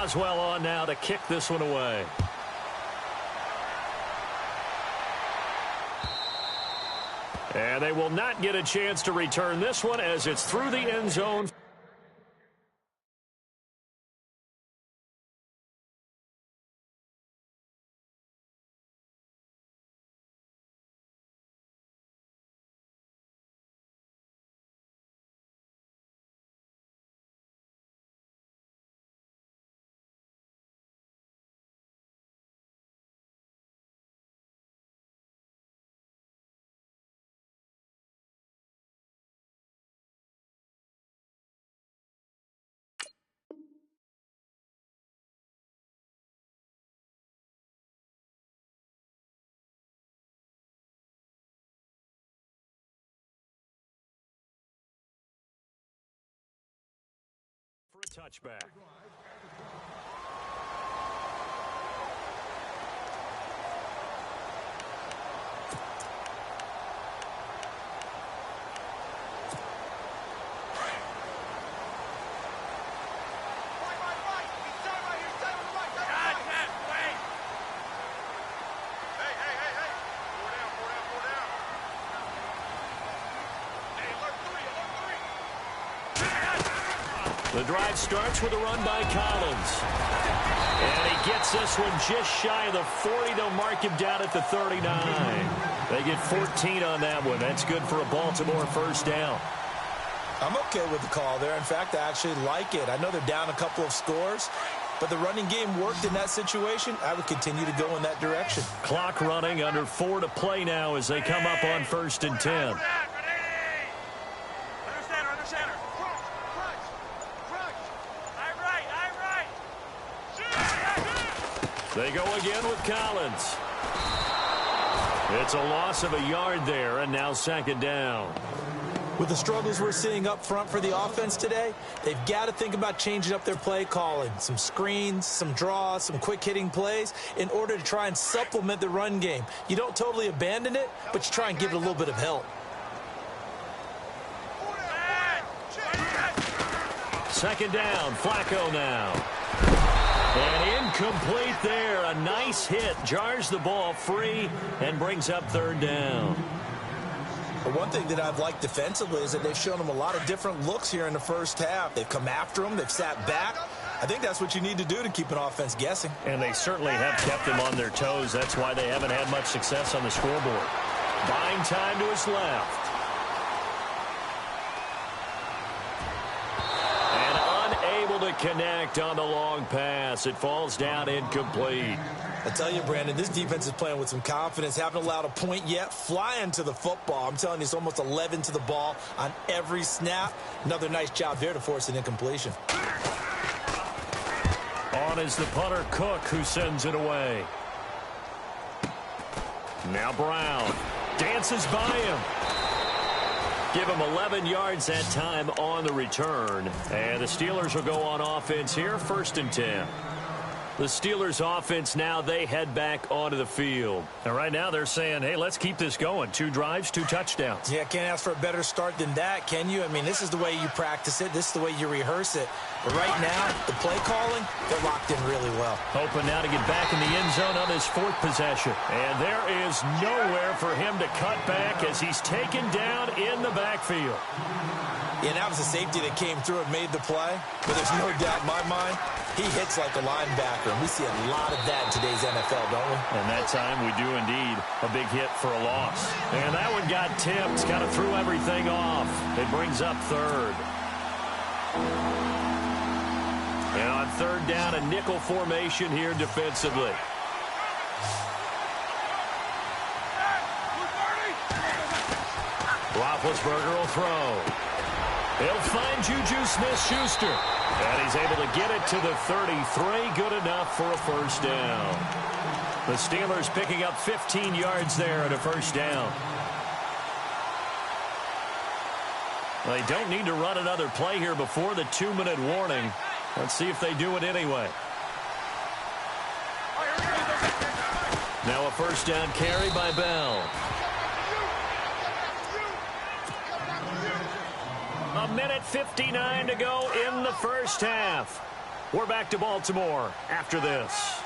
Boswell on now to kick this one away. And they will not get a chance to return this one as it's through the end zone. For a touchback. The drive starts with a run by Collins. And he gets this one just shy of the 40. They'll mark him down at the 39. They get 14 on that one. That's good for a Baltimore first down. I'm okay with the call there. In fact, I actually like it. I know they're down a couple of scores, but the running game worked in that situation. I would continue to go in that direction. Clock running, under 4 to play now as they come up on 1st and 10. They go again with Collins. It's a loss of a yard there, and now 2nd down. With the struggles we're seeing up front for the offense today, they've got to think about changing up their play calling. Some screens, some draws, some quick-hitting plays in order to try and supplement the run game. You don't totally abandon it, but you try and give it a little bit of help. 2nd down, Flacco now. And incomplete there. A nice hit. Jars the ball free and brings up 3rd down. But one thing that I've liked defensively is that they've shown them a lot of different looks here in the first half. They've come after them. They've sat back. I think that's what you need to do to keep an offense guessing. And they certainly have kept them on their toes. That's why they haven't had much success on the scoreboard. Buying time to his left. To connect on the long pass. It falls down incomplete. I tell you, Brandon, this defense is playing with some confidence. Haven't allowed a point yet. Flying to the football. I'm telling you, it's almost 11 to the ball on every snap. Another nice job there to force an incompletion. On is the punter, Cook, who sends it away. Now Brown dances by him. Give him 11 yards that time on the return. And the Steelers will go on offense here, 1st and 10. The Steelers offense now, they head back onto the field. And right now they're saying, hey, let's keep this going. 2 drives, 2 touchdowns. Yeah, can't ask for a better start than that, can you? I mean, this is the way you practice it. This is the way you rehearse it. But right now, the play calling, they're locked in really well. Hoping now to get back in the end zone on his 4th possession. And there is nowhere for him to cut back as he's taken down in the backfield. Yeah, that was a safety that came through and made the play. But there's no doubt in my mind, he hits like a linebacker. And we see a lot of that in today's NFL, don't we? And that time we do indeed. A big hit for a loss. And that one got tipped. Kind of threw everything off. It brings up 3rd. And on 3rd down, a nickel formation here defensively. Roethlisberger will throw. He'll find Juju Smith-Schuster. And he's able to get it to the 33. Good enough for a 1st down. The Steelers picking up 15 yards there at a 1st down. They don't need to run another play here before the 2-minute warning. Let's see if they do it anyway. Now a 1st down carry by Bell. A minute 59 to go in the first half. We're back to Baltimore after this.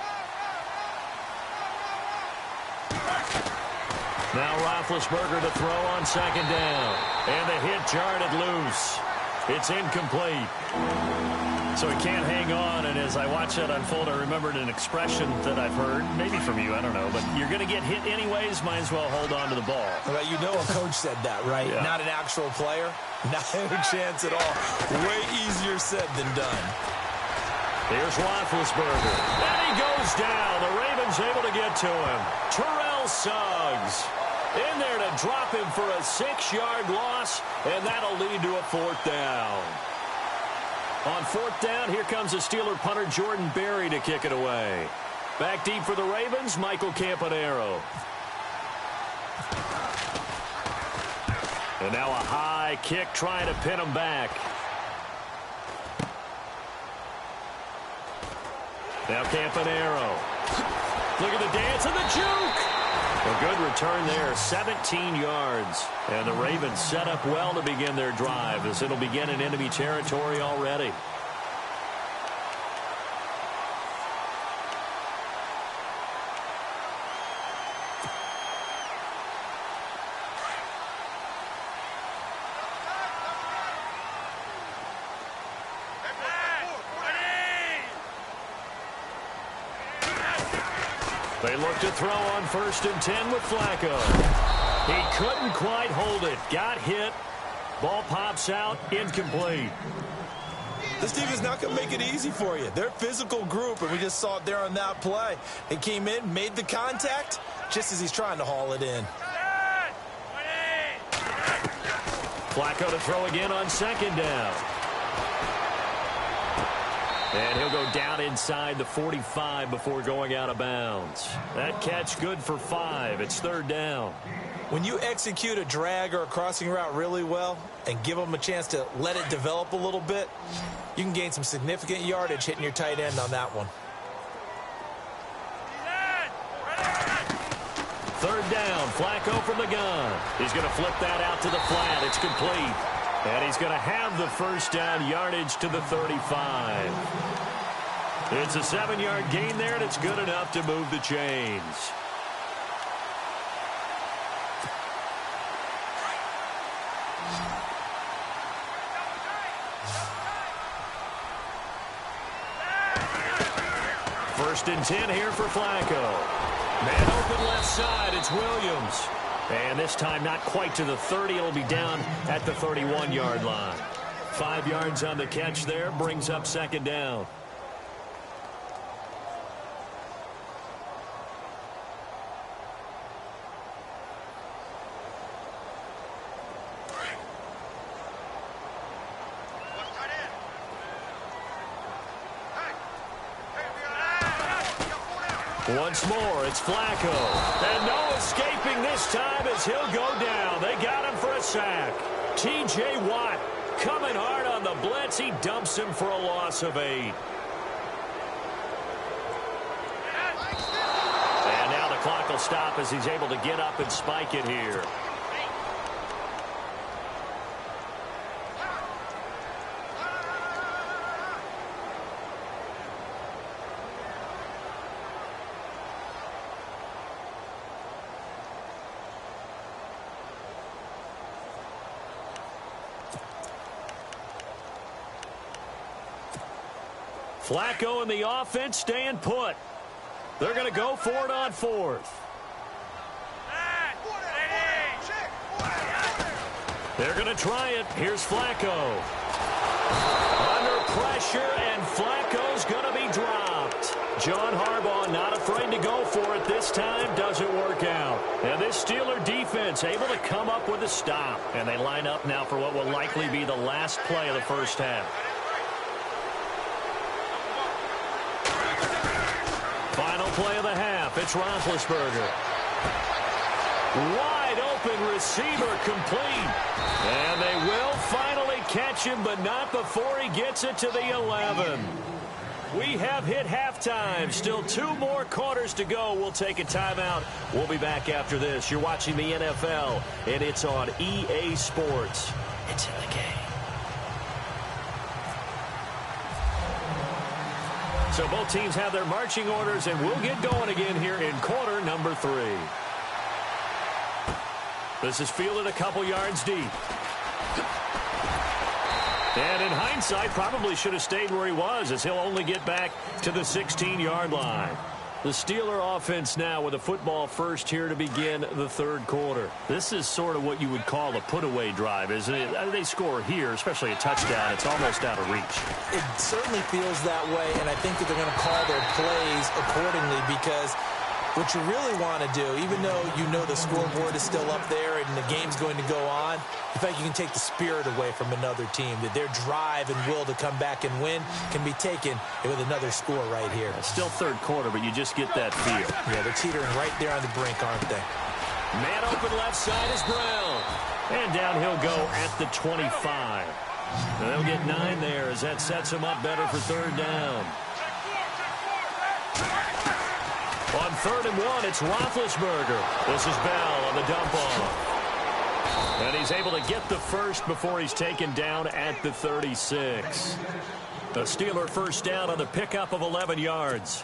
Now Roethlisberger to throw on second down. And the hit jarred it loose. It's incomplete. So he can't hang on, and as I watch that unfold, I remembered an expression that I've heard, maybe from you, I don't know, but you're going to get hit anyways, might as well hold on to the ball. Well, you know a coach said that, right? Yeah. Not an actual player. Not a chance at all. Way easier said than done. Here's Roethlisberger. And he goes down. The Ravens able to get to him. Terrell Suggs in there to drop him for a 6-yard loss, and that'll lead to a 4th down. On 4th down, here comes the Steeler punter Jordan Berry to kick it away. Back deep for the Ravens, Michael Campanaro. And now a high kick trying to pin him back. Now Campanaro. Look at the dance and the juke. A good return there, 17 yards. And the Ravens set up well to begin their drive as it'll begin in enemy territory already. They look to throw on 1st and 10 with Flacco. He couldn't quite hold it. Got hit. Ball pops out. Incomplete. This team is not going to make it easy for you. They're a physical group, and we just saw it there on that play. They came in, made the contact, just as he's trying to haul it in. Flacco to throw again on 2nd down. And he'll go down inside the 45 before going out of bounds. That catch good for 5. It's 3rd down. When you execute a drag or a crossing route really well and give them a chance to let it develop a little bit, you can gain some significant yardage hitting your tight end on that one. 3rd down, Flacco from the gun. He's going to flip that out to the flat. It's complete. And he's going to have the 1st down yardage to the 35. It's a 7-yard gain there, and it's good enough to move the chains. First and 10 here for Flacco. Man open left side, it's Williams. And this time not quite to the 30. It'll be down at the 31-yard line. 5 yards on the catch there. Brings up 2nd down. Once more, it's Flacco. And no escaping this time as he'll go down. They got him for a sack. T.J. Watt coming hard on the blitz. He dumps him for a loss of 8. And now the clock will stop as he's able to get up and spike it here. Flacco and the offense staying put. They're going to go for it on 4th. They're going to try it. Here's Flacco. Under pressure, and Flacco's going to be dropped. John Harbaugh not afraid to go for it this time. Doesn't work out. And this Steeler defense able to come up with a stop. And they line up now for what will likely be the last play of the first half. Final play of the half. It's Roethlisberger. Wide open receiver complete. And they will finally catch him, but not before he gets it to the 11. We have hit halftime. Still 2 more quarters to go. We'll take a timeout. We'll be back after this. You're watching the NFL, and it's on EA Sports. It's in the game. So both teams have their marching orders, and we'll get going again here in quarter number 3. This is fielded a couple yards deep. And in hindsight, probably should have stayed where he was, as he'll only get back to the 16-yard line. The Steeler offense now with a football first here to begin the third quarter. This is sort of what you would call a put-away drive, isn't it? They score here, especially a touchdown. It's almost out of reach. It certainly feels that way, and I think that they're going to call their plays accordingly, because what you really want to do, even though you know the scoreboard is still up there and the game's going to go on, in fact, you can take the spirit away from another team, that their drive and will to come back and win can be taken with another score right here. It's still third quarter, but you just get that feel. Yeah, they're teetering right there on the brink, aren't they? Man open left side is Brown. And down he'll go at the 25. And they'll get 9 there as that sets them up better for third down. On 3rd and 1, it's Roethlisberger. This is Bell on the dump off. And he's able to get the first before he's taken down at the 36. The Steeler first down on the pickup of 11 yards.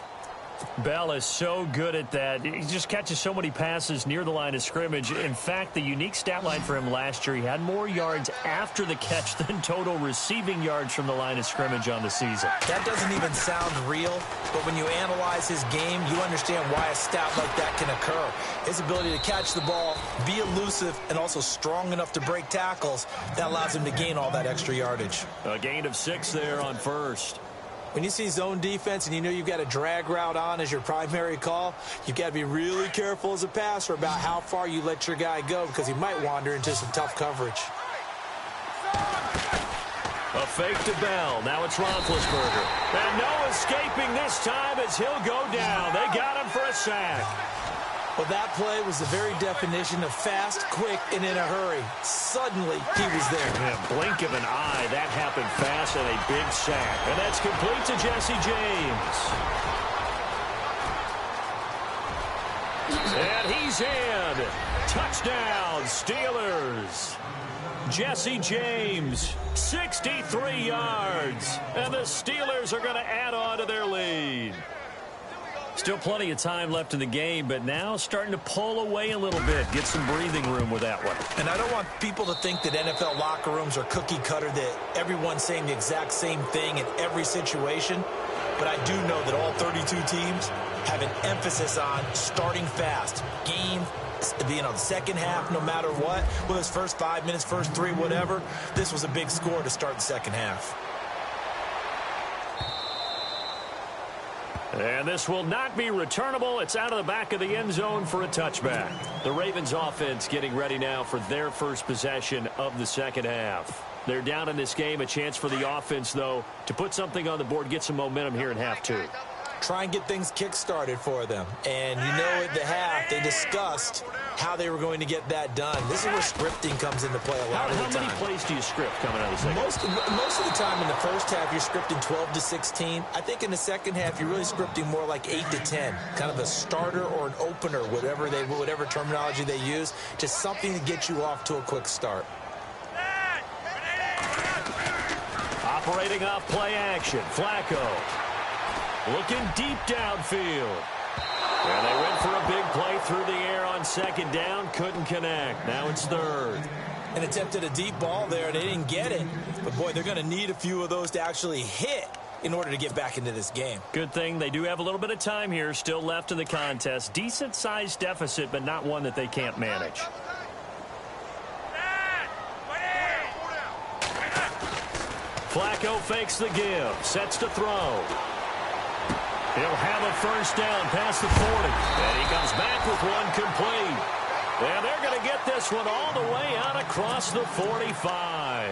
Bell is so good at that. He just catches so many passes near the line of scrimmage. In fact, the unique stat line for him last year, he had more yards after the catch than total receiving yards from the line of scrimmage on the season. That doesn't even sound real, but when you analyze his game, you understand why a stat like that can occur. His ability to catch the ball, be elusive, and also strong enough to break tackles, that allows him to gain all that extra yardage. A gain of 6 there on first. When you see zone defense and you know you've got a drag route on as your primary call, you've got to be really careful as a passer about how far you let your guy go, because he might wander into some tough coverage. A fake to Bell. Now it's Roethlisberger. And no escaping this time as he'll go down. They got him for a sack. Well, that play was the very definition of fast, quick, and in a hurry. Suddenly, he was there. Yeah, blink of an eye. That happened fast and a big sack. And that's complete to Jesse James. And he's in. Touchdown, Steelers. Jesse James, 63 yards. And the Steelers are going to add on to their lead. Still plenty of time left in the game, but now starting to pull away a little bit. Get some breathing room with that one. And I don't want people to think that NFL locker rooms are cookie cutter, that everyone's saying the exact same thing in every situation. But I do know that all 32 teams have an emphasis on starting fast. Game, the second half, no matter what. Whether it's first 5 minutes, first 3, whatever. This was a big score to start the second half. And this will not be returnable. It's out of the back of the end zone for a touchback. The Ravens offense getting ready now for their first possession of the second half. They're down in this game. A chance for the offense, though, to put something on the board, get some momentum here in half 2. Try and get things kick-started for them. And you know at the half, they discussed how they were going to get that done. This is where scripting comes into play a lot of the time. How many plays do you script coming out of the second? Most of the time in the first half, you're scripting 12 to 16. I think in the second half, you're really scripting more like 8 to 10. Kind of a starter or an opener, whatever terminology they use. Just something to get you off to a quick start. Operating off play action, Flacco. Looking deep downfield. And they went for a big play through the air on second down. Couldn't connect. Now it's third. And attempted a deep ball there. They didn't get it. But, boy, they're going to need a few of those to actually hit in order to get back into this game. Good thing they do have a little bit of time here still left in the contest. Decent-sized deficit, but not one that they can't manage. Flacco fakes the give. Sets to throw. He'll have a first down past the 40. And he comes back with one complete. And they're going to get this one all the way out across the 45.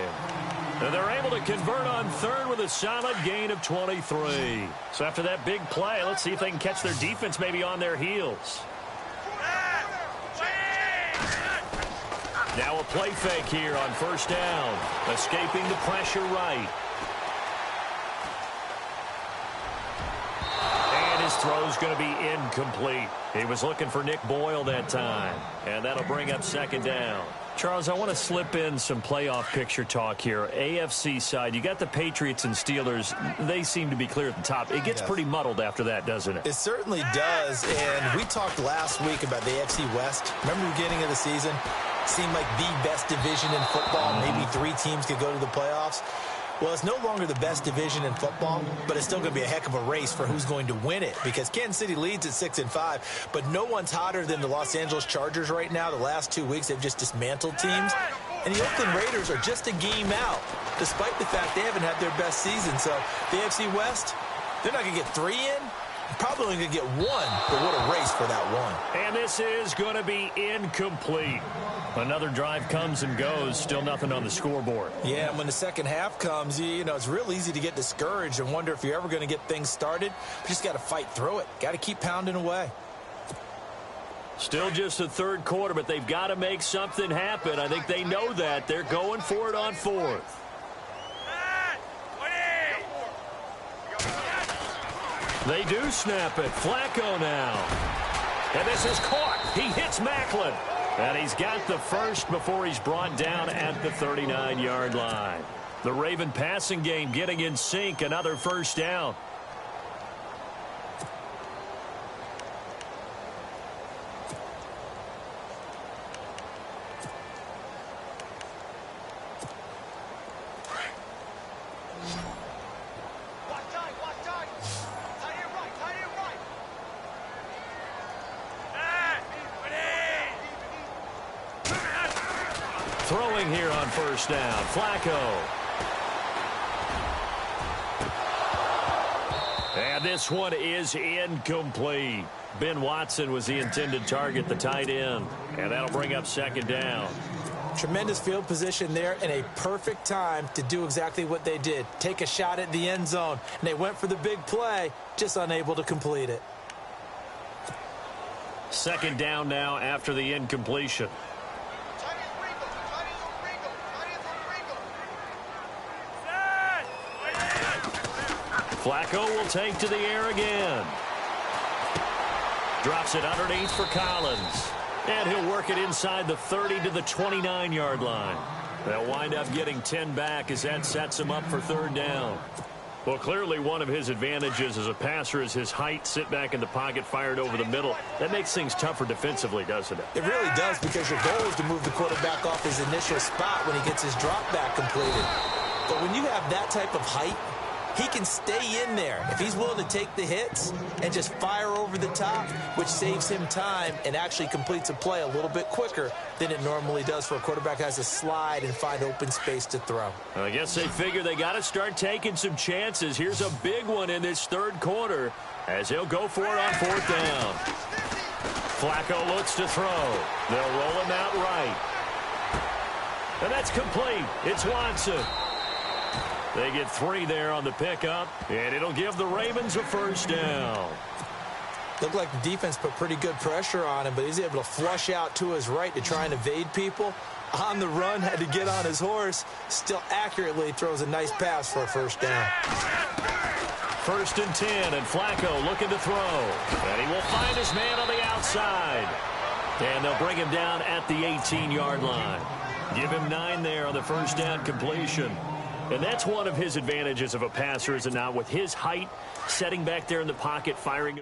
And they're able to convert on third with a solid gain of 23. So after that big play, let's see if they can catch their defense maybe on their heels. Now a play fake here on first down. Escaping the pressure right. His throw's going to be incomplete. He was looking for Nick Boyle that time. And that'll bring up second down. Charles, I want to slip in some playoff picture talk here. AFC side, you got the Patriots and Steelers. They seem to be clear at the top. It gets pretty muddled after that, doesn't it? It certainly does, and we talked last week about the AFC West. Remember the beginning of the season? Seemed like the best division in football. Maybe 3 teams could go to the playoffs. Well, it's no longer the best division in football, but it's still going to be a heck of a race for who's going to win it because Kansas City leads at 6-5, but no one's hotter than the Los Angeles Chargers right now. The last 2 weeks, they've just dismantled teams, and the Oakland Raiders are just a game out, despite the fact they haven't had their best season. So the AFC West, they're not going to get 3 in. Probably only going to get 1, but what a race for that 1. And this is going to be incomplete. Another drive comes and goes, still nothing on the scoreboard. Yeah, and when the second half comes, you know, it's real easy to get discouraged and wonder if you're ever going to get things started. You just got to fight through it. Got to keep pounding away. Still just the third quarter, but they've got to make something happen. I think they know that. They're going for it on 4th. They do snap it. Flacco now. And this is caught. He hits Macklin. And he's got the first before he's brought down at the 39-yard line. The Raven passing game getting in sync. Another first down. Throwing here on first down, Flacco. And this one is incomplete. Ben Watson was the intended target, the tight end. And that'll bring up second down. Tremendous field position there and a perfect time to do exactly what they did. Take a shot at the end zone. And they went for the big play, just unable to complete it. Second down now after the incompletion. Flacco will take to the air again. Drops it underneath for Collins. And he'll work it inside the 30 to the 29-yard line. They'll wind up getting 10 back as that sets him up for third down. Well, clearly one of his advantages as a passer is his height. Sit back in the pocket, fired over the middle. That makes things tougher defensively, doesn't it? It really does, because your goal is to move the quarterback off his initial spot when he gets his drop back completed. But when you have that type of height, he can stay in there if he's willing to take the hits and just fire over the top, which saves him time and actually completes a play a little bit quicker than it normally does for a quarterback who has to slide and find open space to throw. I guess they figure they got to start taking some chances. Here's a big one in this third quarter as he'll go for it on fourth down. Flacco looks to throw. They'll roll him out right. And that's complete. It's Watson. They get 3 there on the pickup, and it'll give the Ravens a first down. Looked like the defense put pretty good pressure on him, but he's able to flush out to his right to try and evade people. On the run, had to get on his horse. Still accurately throws a nice pass for a first down. First and 10, and Flacco looking to throw. And he will find his man on the outside. And they'll bring him down at the 18-yard line. Give him 9 there on the first down completion. And that's one of his advantages of a passer, is it not? With his height, setting back there in the pocket, firing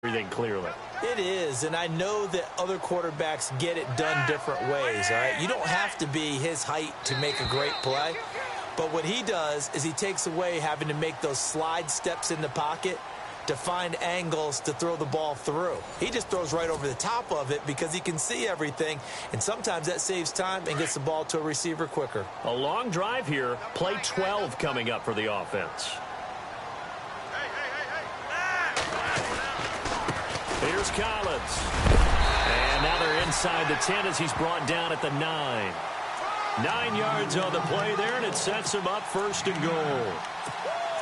everything clearly. It is, and I know that other quarterbacks get it done different ways, all right? You don't have to be his height to make a great play. But what he does is he takes away having to make those slide steps in the pocket to find angles to throw the ball through. He just throws right over the top of it because he can see everything, and sometimes that saves time and gets the ball to a receiver quicker. A long drive here. Play 12 coming up for the offense. Here's Collins. And now they're inside the 10 as he's brought down at the 9. 9 yards on the play there, and it sets him up first and goal.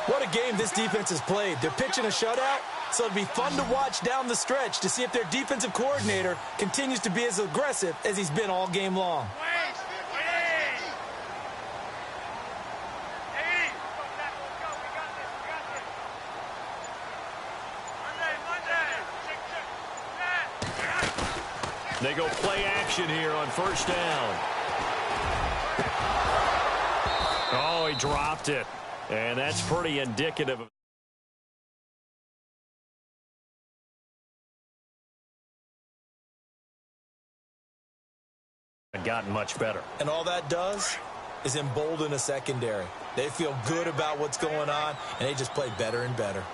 What a game this defense has played. They're pitching a shutout, so it'll be fun to watch down the stretch to see if their defensive coordinator continues to be as aggressive as he's been all game long. They go play action here on first down. Oh, he dropped it. And that's pretty indicative of gotten much better. And all that does is embolden a secondary. They feel good about what's going on, and they just play better and better.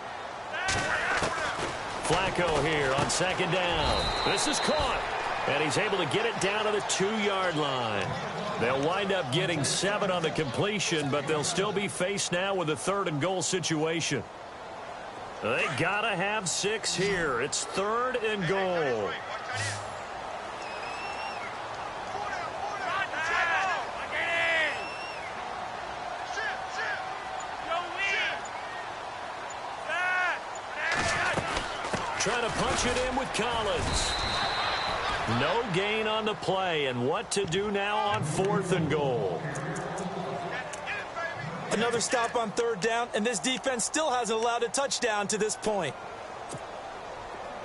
Flacco here on second down. This is caught, and he's able to get it down to the 2-yard line. They'll wind up getting 7 on the completion, but they'll still be faced now with a 3rd and goal situation. They gotta have 6 here. It's 3rd and goal. Trying to punch it in with Collins. No gain on the play, and what to do now on 4th and goal. Another stop on 3rd down, and this defense still hasn't allowed a touchdown to this point.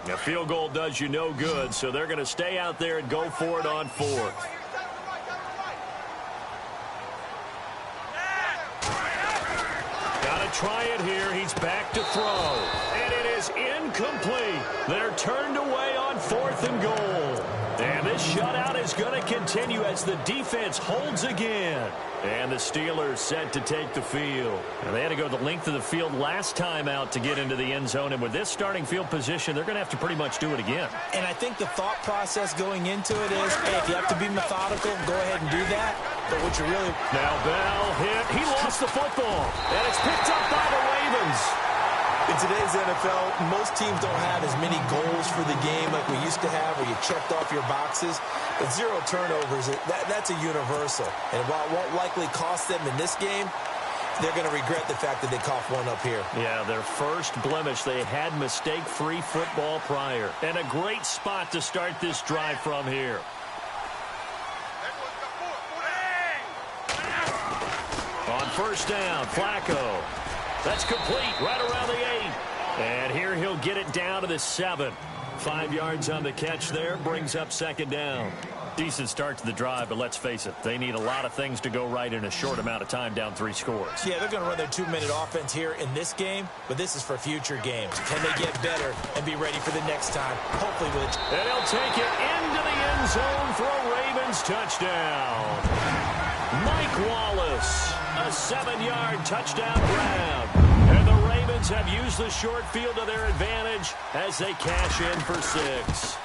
A field goal does you no good, so they're going to stay out there and go for it on 4th. Got to try it here. He's back to throw. And it is incomplete. They're turned away on 4th and goal. And this shutout is going to continue as the defense holds again. And the Steelers set to take the field. And they had to go the length of the field last time out to get into the end zone. And with this starting field position, they're going to have to pretty much do it again. And I think the thought process going into it is, hey, if you have to be methodical, go ahead and do that. But what you really... Now Bell hit. He lost the football. And it's picked up by the Ravens. In today's NFL, most teams don't have as many goals for the game like we used to have, where you checked off your boxes. But 0 turnovers, that's a universal. And while it won't likely cost them in this game, they're going to regret the fact that they coughed one up here. Yeah, their first blemish. They had mistake-free football prior. And a great spot to start this drive from here. On first down, Flacco. That's complete right around the 8. And here he'll get it down to the 7. 5 yards on the catch there, brings up second down. Decent start to the drive, but let's face it, they need a lot of things to go right in a short amount of time, down 3 scores. Yeah, they're going to run their 2-minute offense here in this game, but this is for future games. Can they get better and be ready for the next time? Hopefully with... And he'll take it into the end zone for a Ravens touchdown. Mike Wallace, a 7-yard touchdown grab. And the Ravens have used the short field to their advantage as they cash in for 6.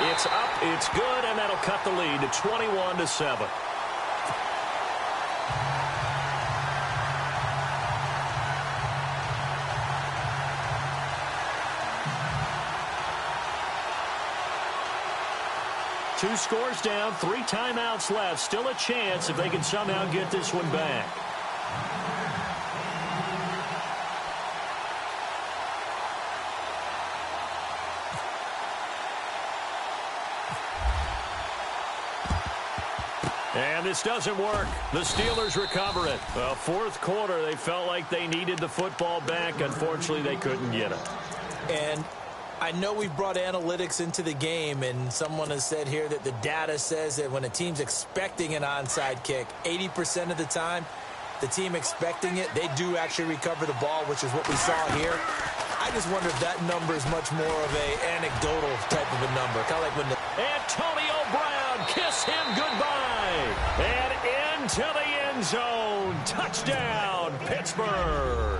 It's up, it's good, and that'll cut the lead to 21-7. Two scores down, 3 timeouts left. Still a chance if they can somehow get this one back. And this doesn't work. The Steelers recover it. Well, 4th quarter, they felt like they needed the football back. Unfortunately, they couldn't get it. And I know we've brought analytics into the game, and someone has said here that the data says that when a team's expecting an onside kick, 80% of the time, the team expecting it, they do actually recover the ball, which is what we saw here. I just wonder if that number is much more of an anecdotal type of a number. Kind of like when the... Antonio Brown, kiss him goodbye. And into the end zone. Touchdown, Pittsburgh.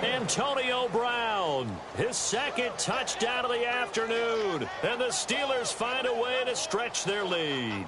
Antonio Brown, his 2nd touchdown of the afternoon. And the Steelers find a way to stretch their lead.